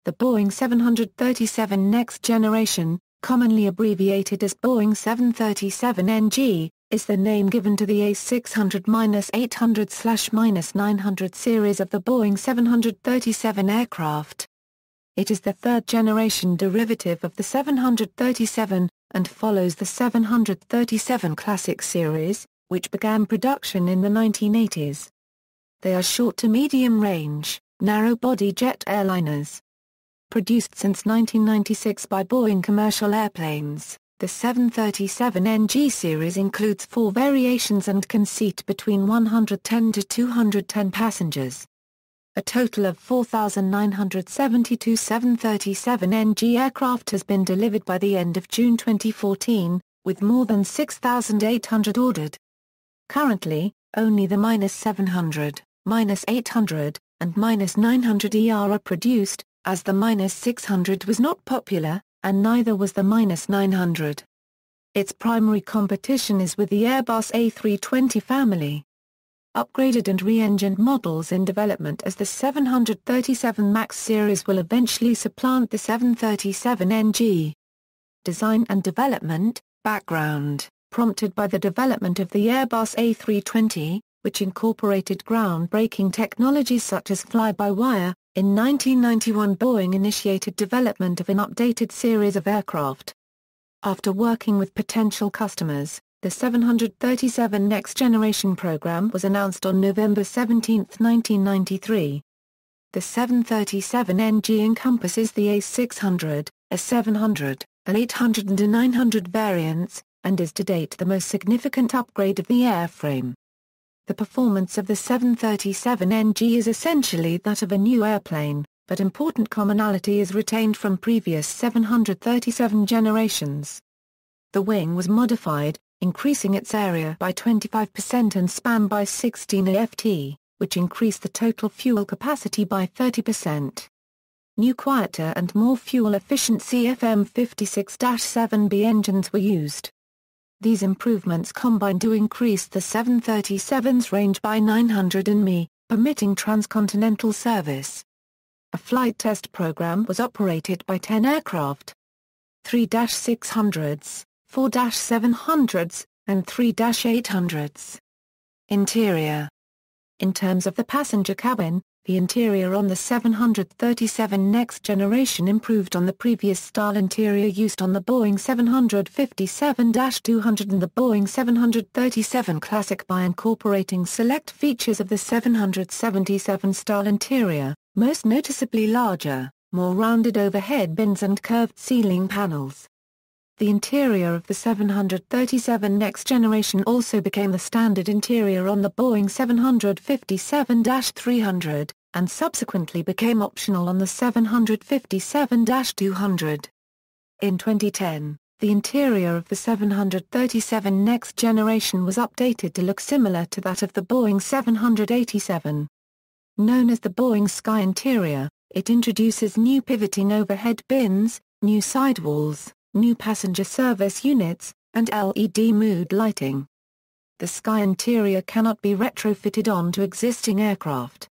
The Boeing 737 Next Generation, commonly abbreviated as Boeing 737NG, is the name given to the A600-800/-900 series of the Boeing 737 aircraft. It is the third-generation derivative of the 737, and follows the 737 Classic series, which began production in the 1980s. They are short to medium-range, narrow-body jet airliners. Produced since 1996 by Boeing Commercial Airplanes, the 737NG series includes 4 variations and can seat between 110 to 210 passengers. A total of 4,972 737NG aircraft has been delivered by the end of June 2014, with more than 6,800 ordered. Currently, only the -700, -800, and -900ER are produced, as the -600 was not popular, and neither was the -900. Its primary competition is with the Airbus A320 family. Upgraded and re-engined models in development as the 737 MAX series will eventually supplant the 737NG. Design and development, background, prompted by the development of the Airbus A320, which incorporated groundbreaking technologies such as fly-by-wire. In 1991 Boeing initiated development of an updated series of aircraft. After working with potential customers, the 737 Next Generation program was announced on November 17, 1993. The 737NG encompasses the A600, A700, A800 and A900 variants, and is to date the most significant upgrade of the airframe. The performance of the 737NG is essentially that of a new airplane, but important commonality is retained from previous 737 generations. The wing was modified, increasing its area by 25% and span by 16 aft, which increased the total fuel capacity by 30%. New quieter and more fuel-efficient CFM56-7B engines were used. These improvements combined to increase the 737's range by 900 mi, permitting transcontinental service. A flight test program was operated by 10 aircraft. 3-600s, 4-700s, and 3-800s. Interior. In terms of the passenger cabin, the interior on the 737 Next Generation improved on the previous style interior used on the Boeing 757-200 and the Boeing 737 Classic by incorporating select features of the 777 style interior, most noticeably larger, more rounded overhead bins and curved ceiling panels. The interior of the 737 Next Generation also became the standard interior on the Boeing 757-300, and subsequently became optional on the 757-200. In 2010, the interior of the 737 Next Generation was updated to look similar to that of the Boeing 787. Known as the Boeing Sky Interior, it introduces new pivoting overhead bins, new sidewalls, new passenger service units, and LED mood lighting. The Sky Interior cannot be retrofitted onto existing aircraft.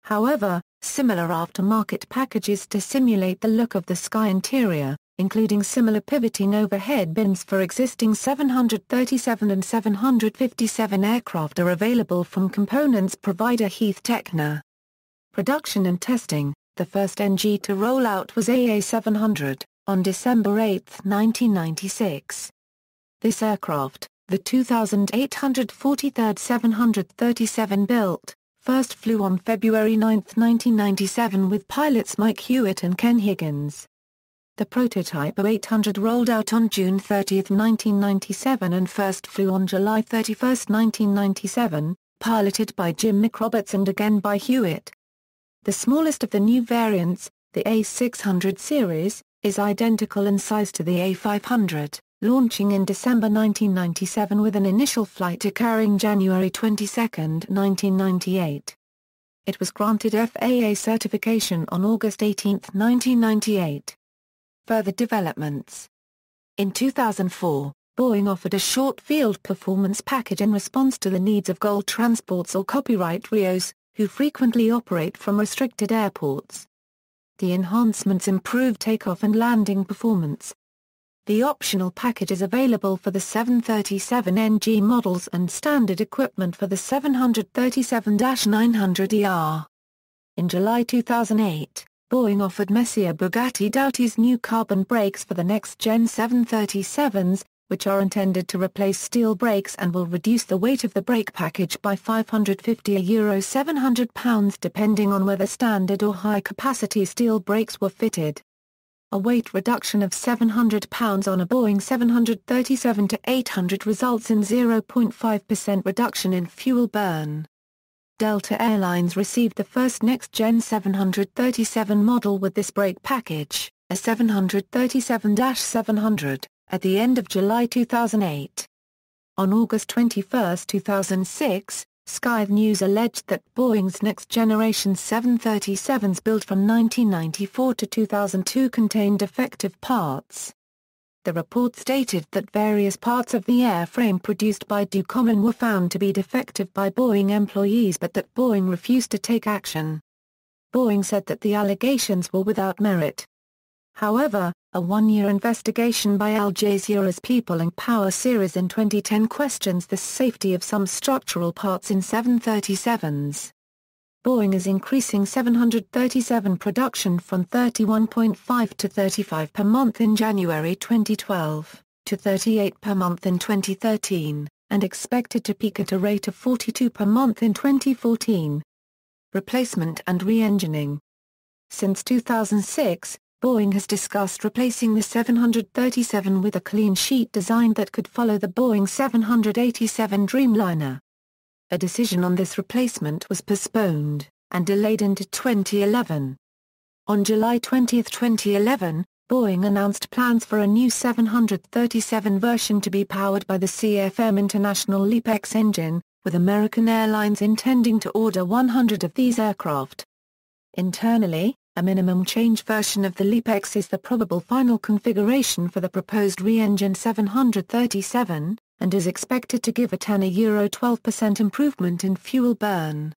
However, similar aftermarket packages to simulate the look of the Sky Interior, including similar pivoting overhead bins for existing 737 and 757 aircraft, are available from components provider Heath Techna. Production and testing. The first NG to roll out was AA700, on December 8, 1996. This aircraft, the 2,843rd 737 built, first flew on February 9, 1997 with pilots Mike Hewitt and Ken Higgins. The prototype A800 rolled out on June 30, 1997 and first flew on July 31, 1997, piloted by Jim McRoberts and again by Hewitt. The smallest of the new variants, the A600 series, is identical in size to the A500, launching in December 1997 with an initial flight occurring January 22, 1998. It was granted FAA certification on August 18, 1998. Further developments. In 2004, Boeing offered a short field performance package in response to the needs of gold transports or copyright RIOs, who frequently operate from restricted airports. The enhancements improve takeoff and landing performance. The optional package is available for the 737NG models and standard equipment for the 737-900ER. In July 2008, Boeing offered Messier Bugatti Douti's new carbon brakes for the next-gen 737s, which are intended to replace steel brakes and will reduce the weight of the brake package by €550 £700 depending on whether standard or high-capacity steel brakes were fitted. A weight reduction of £700 on a Boeing 737-800 results in 0.5% reduction in fuel burn. Delta Airlines received the first next-gen 737 model with this brake package, a 737-700, at the end of July 2008. On August 21, 2006, Sky News alleged that Boeing's next-generation 737s built from 1994 to 2002 contained defective parts. The report stated that various parts of the airframe produced by Ducommun were found to be defective by Boeing employees but that Boeing refused to take action. Boeing said that the allegations were without merit. However, a one-year investigation by Al Jazeera's People and Power series in 2010 questions the safety of some structural parts in 737s. Boeing is increasing 737 production from 31.5 to 35 per month in January 2012, to 38 per month in 2013, and expected to peak at a rate of 42 per month in 2014. Replacement and re-engining. Since 2006, Boeing has discussed replacing the 737 with a clean sheet design that could follow the Boeing 787 Dreamliner. A decision on this replacement was postponed, and delayed into 2011. On July 20, 2011, Boeing announced plans for a new 737 version to be powered by the CFM International LEAP-X engine, with American Airlines intending to order 100 of these aircraft. Internally, a minimum change version of the LEAP-X is the probable final configuration for the proposed re-engined 737, and is expected to give a €12% improvement in fuel burn.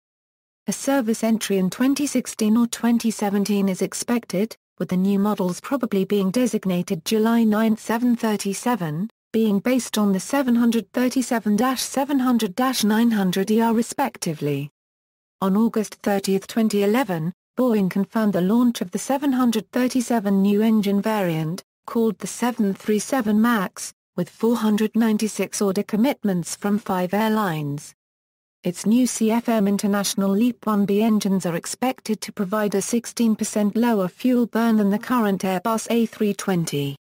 A service entry in 2016 or 2017 is expected, with the new models probably being designated July 9 737, being based on the 737-700-900ER respectively. On August 30, 2011, Boeing confirmed the launch of the 737 new engine variant, called the 737 MAX, with 496 order commitments from 5 airlines. Its new CFM International LEAP-1B engines are expected to provide a 16% lower fuel burn than the current Airbus A320.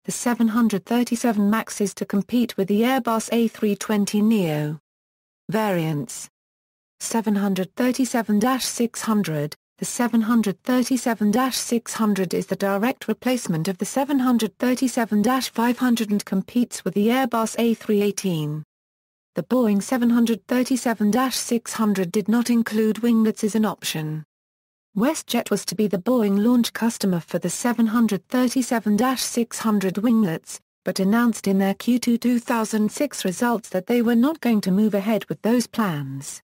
The 737 MAX is to compete with the Airbus A320neo. Variants: 737-600. The 737-600 is the direct replacement of the 737-500 and competes with the Airbus A318. The Boeing 737-600 did not include winglets as an option. WestJet was to be the Boeing launch customer for the 737-600 winglets, but announced in their Q2 2006 results that they were not going to move ahead with those plans.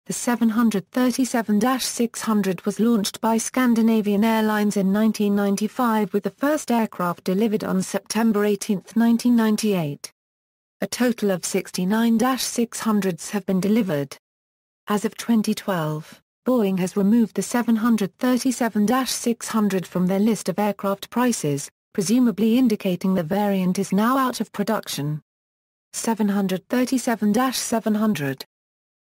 The 737-600 was launched by Scandinavian Airlines in 1995 with the first aircraft delivered on September 18, 1998. A total of 69-600s have been delivered. As of 2012, Boeing has removed the 737-600 from their list of aircraft prices, presumably indicating the variant is now out of production. 737-700.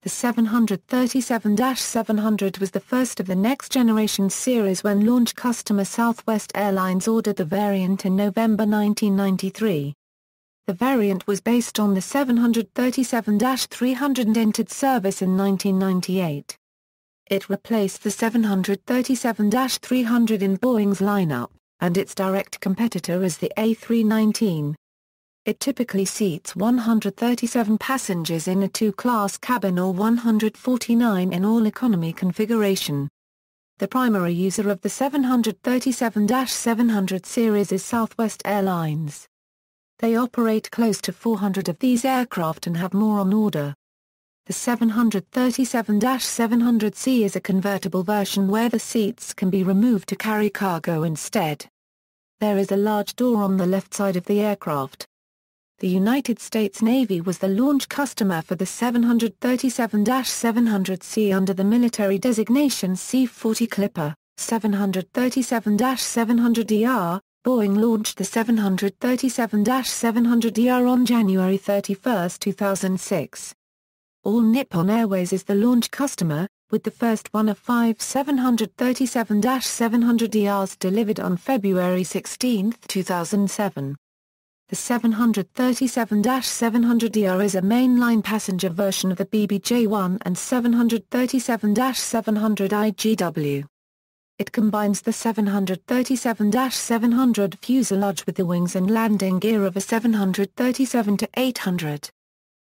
The 737-700 was the first of the next-generation series when launch customer Southwest Airlines ordered the variant in November 1993. The variant was based on the 737-300 and entered service in 1998. It replaced the 737-300 in Boeing's lineup, and its direct competitor is the A319. It typically seats 137 passengers in a two-class cabin or 149 in all-economy configuration. The primary user of the 737-700 series is Southwest Airlines. They operate close to 400 of these aircraft and have more on order. The 737-700C is a convertible version where the seats can be removed to carry cargo instead. There is a large door on the left side of the aircraft. The United States Navy was the launch customer for the 737-700C under the military designation C-40 Clipper. 737-700ER, Boeing launched the 737-700ER on January 31, 2006. All Nippon Airways is the launch customer, with the first one of 5 737-700ERs delivered on February 16, 2007. The 737-700ER is a mainline passenger version of the BBJ-1 and 737-700 It combines the 737-700 fuselage with the wings and landing gear of a 737-800.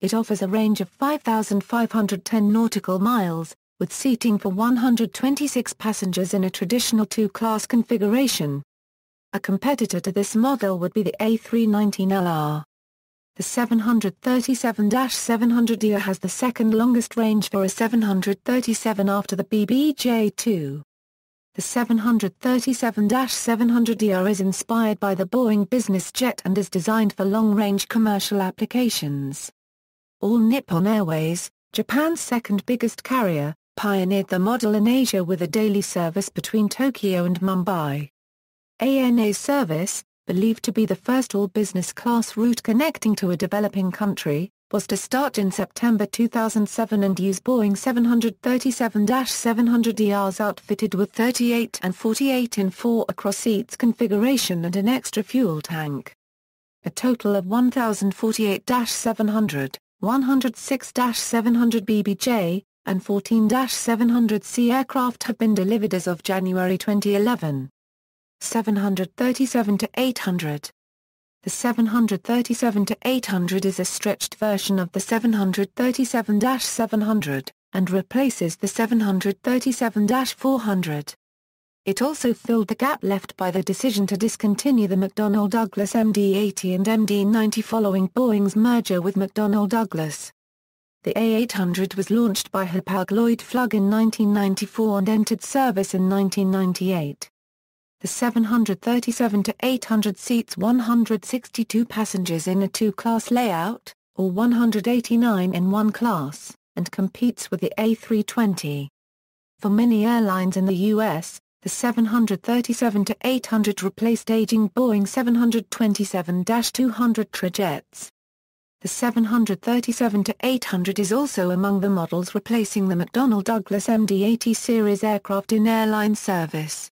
It offers a range of 5,510 nautical miles, with seating for 126 passengers in a traditional two-class configuration. A competitor to this model would be the A319LR. The 737-700ER has the second longest range for a 737 after the BBJ-2. The 737-700ER is inspired by the Boeing business jet and is designed for long-range commercial applications. All Nippon Airways, Japan's second biggest carrier, pioneered the model in Asia with a daily service between Tokyo and Mumbai. ANA's service, believed to be the first all-business class route connecting to a developing country, was to start in September 2007 and use Boeing 737-700ERs outfitted with 38 and 48 in 4 across seats configuration and an extra fuel tank. A total of 1,048-700, 106-700 BBJ, and 14-700C aircraft have been delivered as of January 2011. 737-800. The 737-800 is a stretched version of the 737-700, and replaces the 737-400. It also filled the gap left by the decision to discontinue the McDonnell Douglas MD-80 and MD-90 following Boeing's merger with McDonnell Douglas. The A800 was launched by Hapag-Lloyd in 1994 and entered service in 1998. The 737-800 seats 162 passengers in a two-class layout, or 189 in one class, and competes with the A320. For many airlines in the U.S., the 737-800 replaced aging Boeing 727-200 trajets. The 737-800 is also among the models replacing the McDonnell Douglas MD-80 series aircraft in airline service.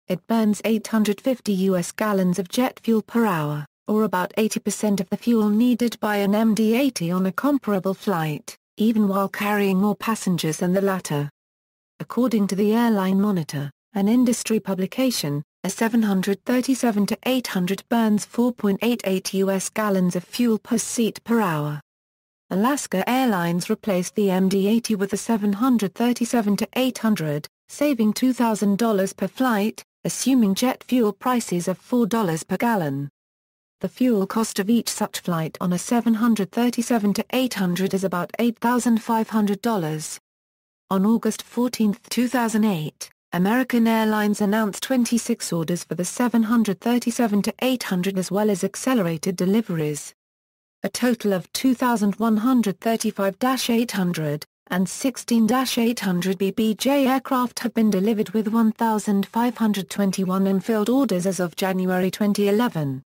It burns 850 U.S. gallons of jet fuel per hour, or about 80% of the fuel needed by an MD-80 on a comparable flight, even while carrying more passengers than the latter. According to the Airline Monitor, an industry publication, a 737-800 burns 4.88 U.S. gallons of fuel per seat per hour. Alaska Airlines replaced the MD-80 with the 737-800, saving $2,000 per flight, assuming jet fuel prices of $4 per gallon. The fuel cost of each such flight on a 737-800 is about $8,500. On August 14, 2008, American Airlines announced 26 orders for the 737-800 as well as accelerated deliveries. A total of 2,135-800, and 16-800 BBJ aircraft have been delivered with 1,521 unfilled orders as of January 2011.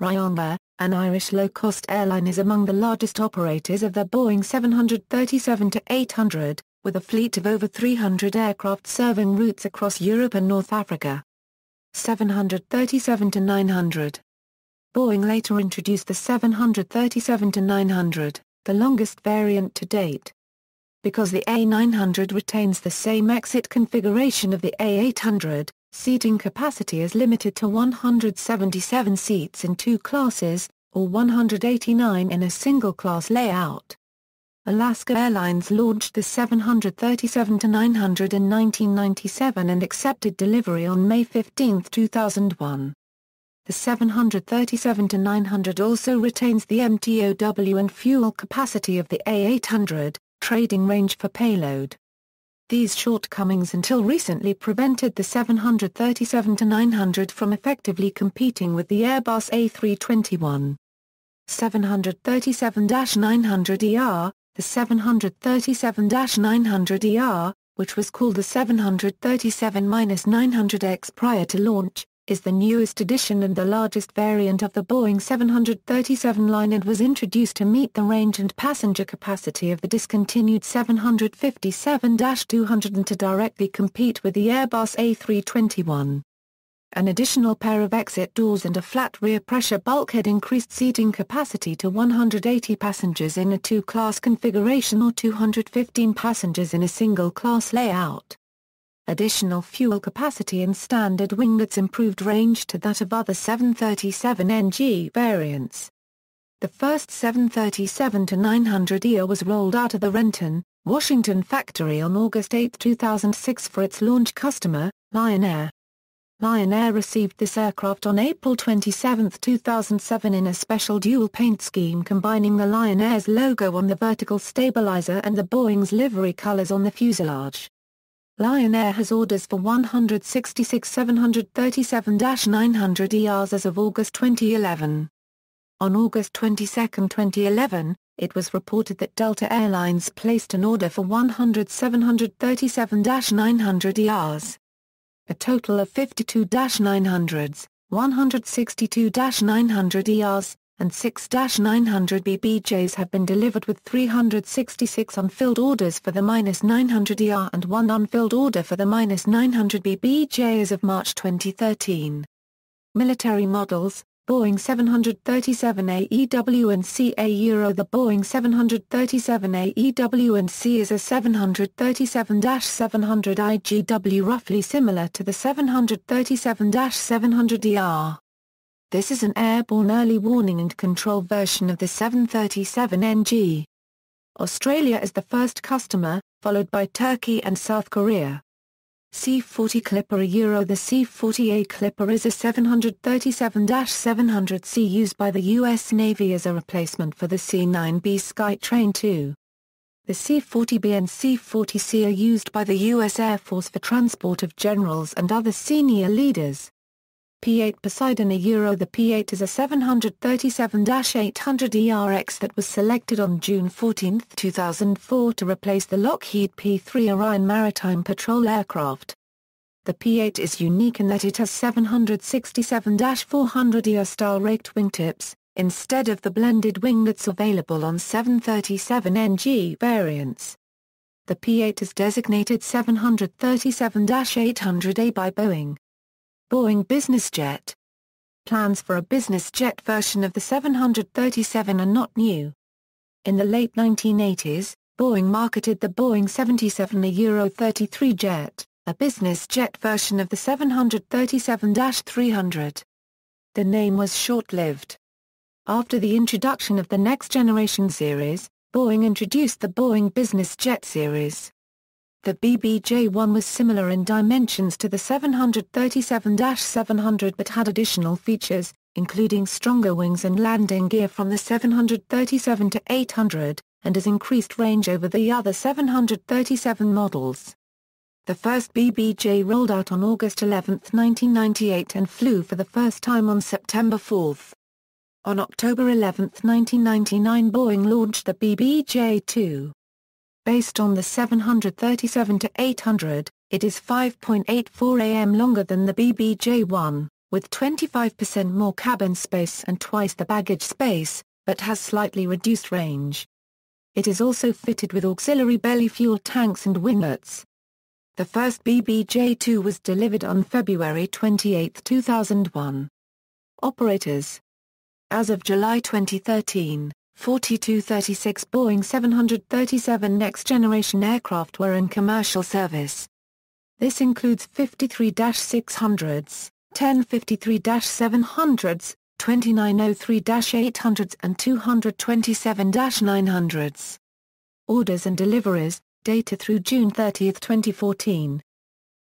Ryanair, an Irish low-cost airline, is among the largest operators of the Boeing 737-800, with a fleet of over 300 aircraft serving routes across Europe and North Africa. 737-900. Boeing later introduced the 737-900, the longest variant to date. Because the A900 retains the same exit configuration of the A800, seating capacity is limited to 177 seats in two classes, or 189 in a single-class layout. Alaska Airlines launched the 737-900 in 1997 and accepted delivery on May 15, 2001. The 737-900 also retains the MTOW and fuel capacity of the A800, trading range for payload. These shortcomings until recently prevented the 737-900 from effectively competing with the Airbus A321. 737-900ER, the 737-900ER, which was called the 737-900X prior to launch, is the newest edition and the largest variant of the Boeing 737 line and was introduced to meet the range and passenger capacity of the discontinued 757-200 and to directly compete with the Airbus A321. An additional pair of exit doors and a flat rear pressure bulkhead increased seating capacity to 180 passengers in a two-class configuration or 215 passengers in a single-class layout. Additional fuel capacity and standard winglets improved range to that of other 737NG variants. The first 737-900ER was rolled out of the Renton, Washington factory on August 8, 2006 for its launch customer, Lion Air. Lion Air received this aircraft on April 27, 2007 in a special dual paint scheme combining the Lion Air's logo on the vertical stabilizer and the Boeing's livery colors on the fuselage. Lion Air has orders for 166 737-900ERs as of August 2011. On August 22, 2011, it was reported that Delta Air Lines placed an order for 100 737-900ERs. A total of 52-900s, 162-900ERs, and 6-900BBJs have been delivered with 366 unfilled orders for the -900ER and one unfilled order for the -900BBJ as of March 2013. Military models, Boeing 737AEW and CA Euro. The Boeing 737AEW and C is a 737-700 IGW roughly similar to the 737-700ER. This is an airborne early warning and control version of the 737NG. Australia is the first customer, followed by Turkey and South Korea. C-40 Clipper Euro. The C-40A Clipper is a 737-700C used by the U.S. Navy as a replacement for the C-9B Skytrain II. The C-40B and C-40C are used by the U.S. Air Force for transport of generals and other senior leaders. P-8 Poseidon Euro. The P-8 is a 737-800ERX that was selected on June 14, 2004 to replace the Lockheed P-3 Orion maritime patrol aircraft. The P-8 is unique in that it has 767-400ER style raked wingtips, instead of the blended winglets available on 737NG variants. The P-8 is designated 737-800A by Boeing. Boeing Business Jet. Plans for a business jet version of the 737 are not new. In the late 1980s, Boeing marketed the Boeing 77-33 jet, a business jet version of the 737-300. The name was short-lived. After the introduction of the next generation series, Boeing introduced the Boeing Business Jet series. The BBJ-1 was similar in dimensions to the 737-700 but had additional features, including stronger wings and landing gear from the 737-800, and has increased range over the other 737 models. The first BBJ rolled out on August 11, 1998 and flew for the first time on September 4. On October 11, 1999 Boeing launched the BBJ-2. Based on the 737-800, it is 5.84 am longer than the BBJ-1, with 25% more cabin space and twice the baggage space, but has slightly reduced range. It is also fitted with auxiliary belly fuel tanks and winglets. The first BBJ-2 was delivered on February 28, 2001. Operators. As of July 2013, 4236 Boeing 737 next-generation aircraft were in commercial service. This includes 53-600s, 1053-700s, 2903-800s and 227-900s. Orders and deliveries, data through June 30, 2014.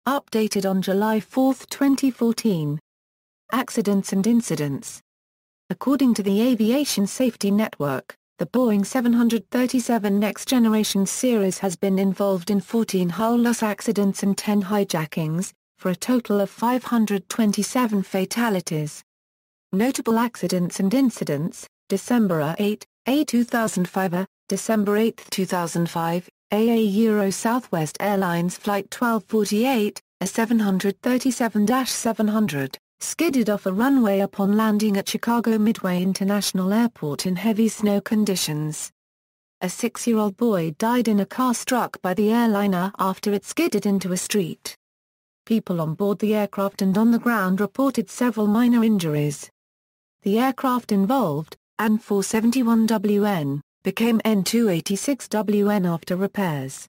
Updated on July 4, 2014. Accidents and incidents. According to the Aviation Safety Network, The Boeing 737 Next Generation series has been involved in 14 hull loss accidents and 10 hijackings, for a total of 527 fatalities. Notable accidents and incidents: December 8, A2005, December 8, 2005, Euro Southwest Airlines Flight 1248, a 737-700, skidded off a runway upon landing at Chicago Midway International Airport in heavy snow conditions. A 6-year-old boy died in a car struck by the airliner after it skidded into a street. People on board the aircraft and on the ground reported several minor injuries. The aircraft involved, N471WN, became N286WN after repairs.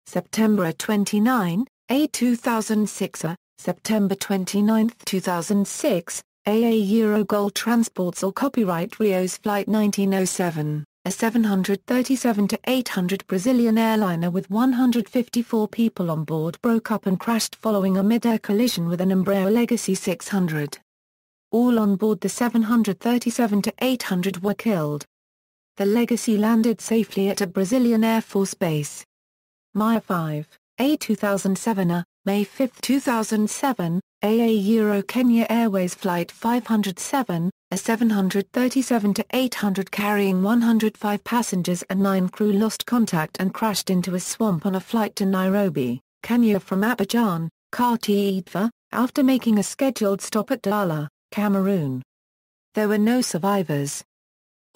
September 29, A2006, September 29, 2006, Euro Gold Transports or Copyright Rios Flight 1907, a 737-800 Brazilian airliner with 154 people on board broke up and crashed following a mid-air collision with an Embraer Legacy 600. All on board the 737-800 were killed. The Legacy landed safely at a Brazilian Air Force base. Maya 5, A2007, May 5, 2007, Euro Kenya Airways Flight 507, a 737-800 carrying 105 passengers and 9 crew lost contact and crashed into a swamp on a flight to Nairobi, Kenya from Abidjan, Cote d'Ivoire, after making a scheduled stop at Douala, Cameroon. There were no survivors.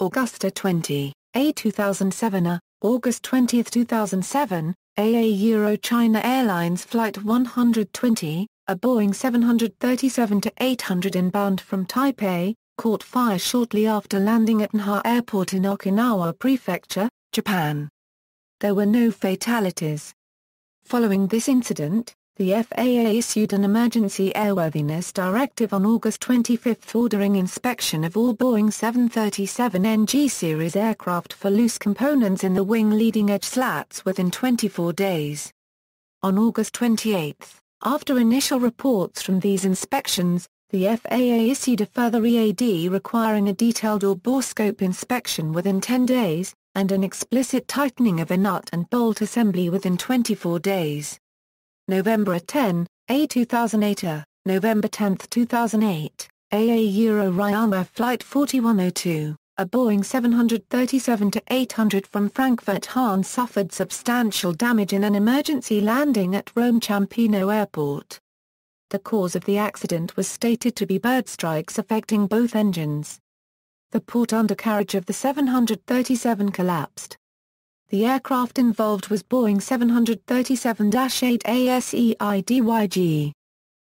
Augusta 20, A2007, August 20, 2007, Euro China Airlines Flight 120, a Boeing 737-800 inbound from Taipei, caught fire shortly after landing at Naha Airport in Okinawa Prefecture, Japan. There were no fatalities. Following this incident, the FAA issued an emergency airworthiness directive on August 25 ordering inspection of all Boeing 737NG series aircraft for loose components in the wing leading edge slats within 24 days. On August 28, after initial reports from these inspections, the FAA issued a further EAD requiring a detailed or bore scope inspection within 10 days, and an explicit tightening of a nut and bolt assembly within 24 days. November 10, A2008, November 10, 2008, Euro Ryanair Flight 4102, a Boeing 737-800 from Frankfurt Hahn suffered substantial damage in an emergency landing at Rome Ciampino Airport. The cause of the accident was stated to be bird strikes affecting both engines. The port undercarriage of the 737 collapsed. The aircraft involved was Boeing 737-8 ASEIDYG.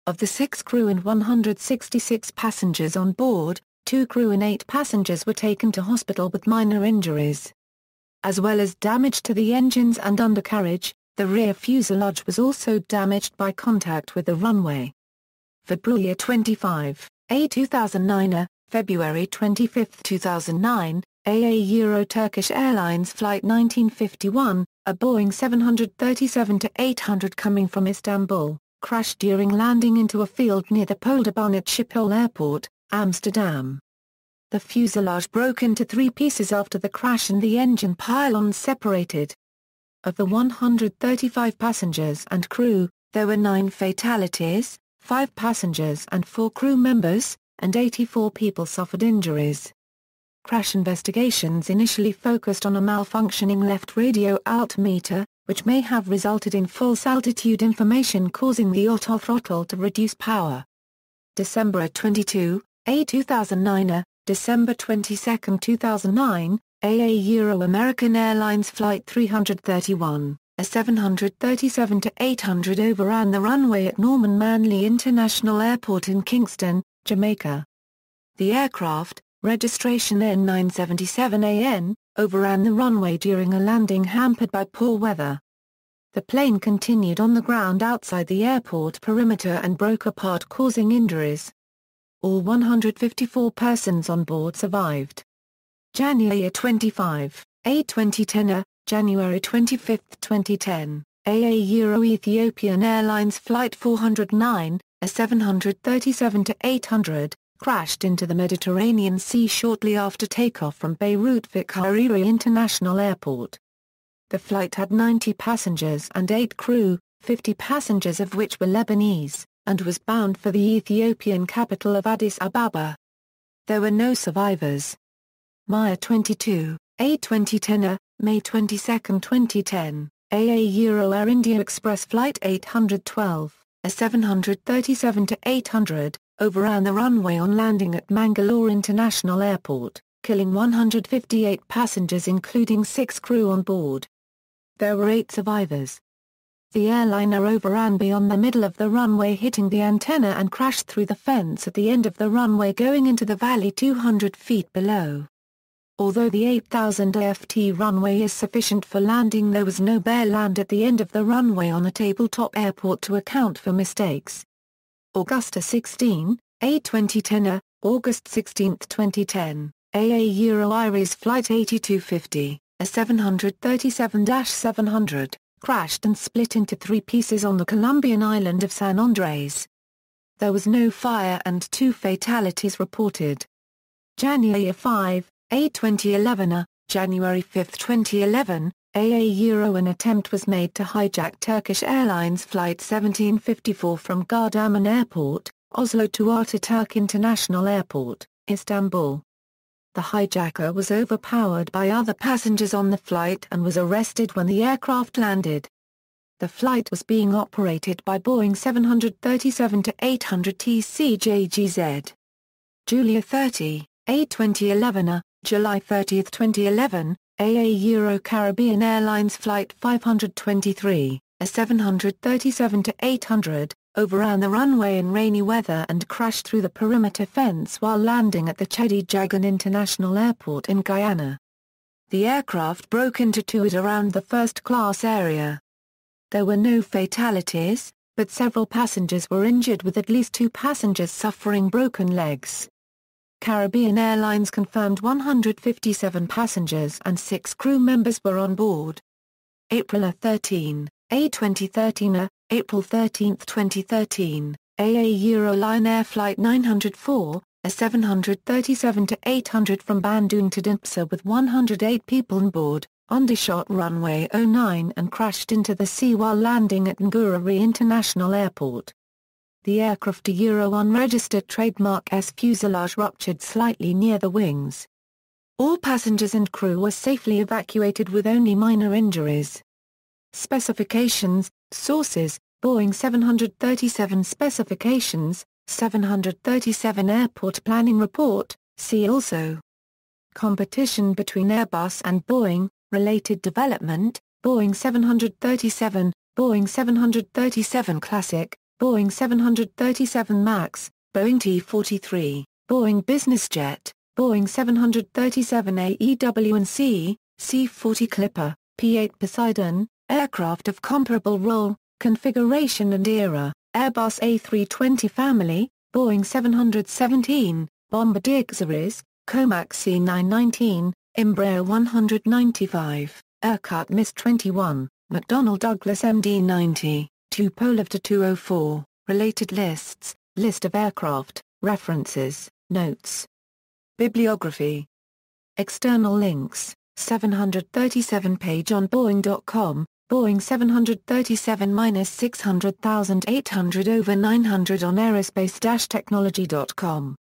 Of the 6 crew and 166 passengers on board, 2 crew and 8 passengers were taken to hospital with minor injuries. As well as damage to the engines and undercarriage, the rear fuselage was also damaged by contact with the runway. February 25, A2009, February 25, 2009, Euro Turkish Airlines Flight 1951, a Boeing 737-800 coming from Istanbul, crashed during landing into a field near the Polderbarnet Schiphol Airport, Amsterdam. The fuselage broke into 3 pieces after the crash and the engine pylons separated. Of the 135 passengers and crew, there were 9 fatalities, 5 passengers and 4 crew members, and 84 people suffered injuries. Crash investigations initially focused on a malfunctioning left radio altimeter, which may have resulted in false altitude information causing the autothrottle to reduce power. December 22, A2009, December 22, 2009, Euro American Airlines Flight 331, a 737-800 overran the runway at Norman Manley International Airport in Kingston, Jamaica. The aircraft, registration N977AN, overran the runway during a landing hampered by poor weather. The plane continued on the ground outside the airport perimeter and broke apart, causing injuries. All 154 persons on board survived. January 25, A2010, January 25, 2010, Euro Ethiopian Airlines Flight 409, a 737-800, crashed into the Mediterranean Sea shortly after takeoff from Beirut Vic Hariri International Airport. The flight had 90 passengers and 8 crew, 50 passengers of which were Lebanese, and was bound for the Ethiopian capital of Addis Ababa. There were no survivors. Maya 22, A320, May 22, 2010, AA Air India Express Flight 812, a 737-800, overran the runway on landing at Mangalore International Airport, killing 158 passengers including 6 crew on board. There were 8 survivors. The airliner overran beyond the middle of the runway, hitting the antenna and crashed through the fence at the end of the runway going into the valley 200 feet below. Although the 8,000 aft runway is sufficient for landing, there was no bare land at the end of the runway on a tabletop airport to account for mistakes. Augusta 16, A320, August 16, 2010, AA Iris Flight 8250, a 737-700, crashed and split into 3 pieces on the Colombian island of San Andres. There was no fire and 2 fatalities reported. January 5, A311, January 5, 2011, AA an attempt was made to hijack Turkish Airlines Flight 1754 from Gardaman Airport, Oslo to Ataturk International Airport, Istanbul. The hijacker was overpowered by other passengers on the flight and was arrested when the aircraft landed. The flight was being operated by Boeing 737-800 TCJGZ. July 30, A311, July 30, 2011, AA Caribbean Airlines Flight 523, a 737-800, overran the runway in rainy weather and crashed through the perimeter fence while landing at the Chedi Jagan International Airport in Guyana. The aircraft broke into 2 at around the first-class area. There were no fatalities, but several passengers were injured, with at least 2 passengers suffering broken legs. Caribbean Airlines confirmed 157 passengers and 6 crew members were on board. April 13, A313, April 13, 2013, AA Lion Air Flight 904, a 737-800 from Bandung to Dempsey with 108 people on board, undershot runway 09 and crashed into the sea while landing at Ngururi International Airport. The aircraft unregistered trademark S fuselage ruptured slightly near the wings. All passengers and crew were safely evacuated with only minor injuries. Specifications, sources, Boeing 737 specifications, 737 Airport Planning Report, see also. Competition between Airbus and Boeing, related development, Boeing 737, Boeing 737 Classic, Boeing 737 MAX, Boeing T-43, Boeing Business Jet, Boeing 737 AEW and C-40 Clipper, P-8 Poseidon, aircraft of comparable role, configuration and era, Airbus A320 family, Boeing 717, Bombardier Xeris, Comac C919, Embraer 195, Irkut MiS-21, McDonnell Douglas MD-90, Tupolev Tu-204, related lists, list of aircraft, references, notes. Bibliography. External links, 737 page on Boeing.com, Boeing 737-600,800/900 on aerospace-technology.com.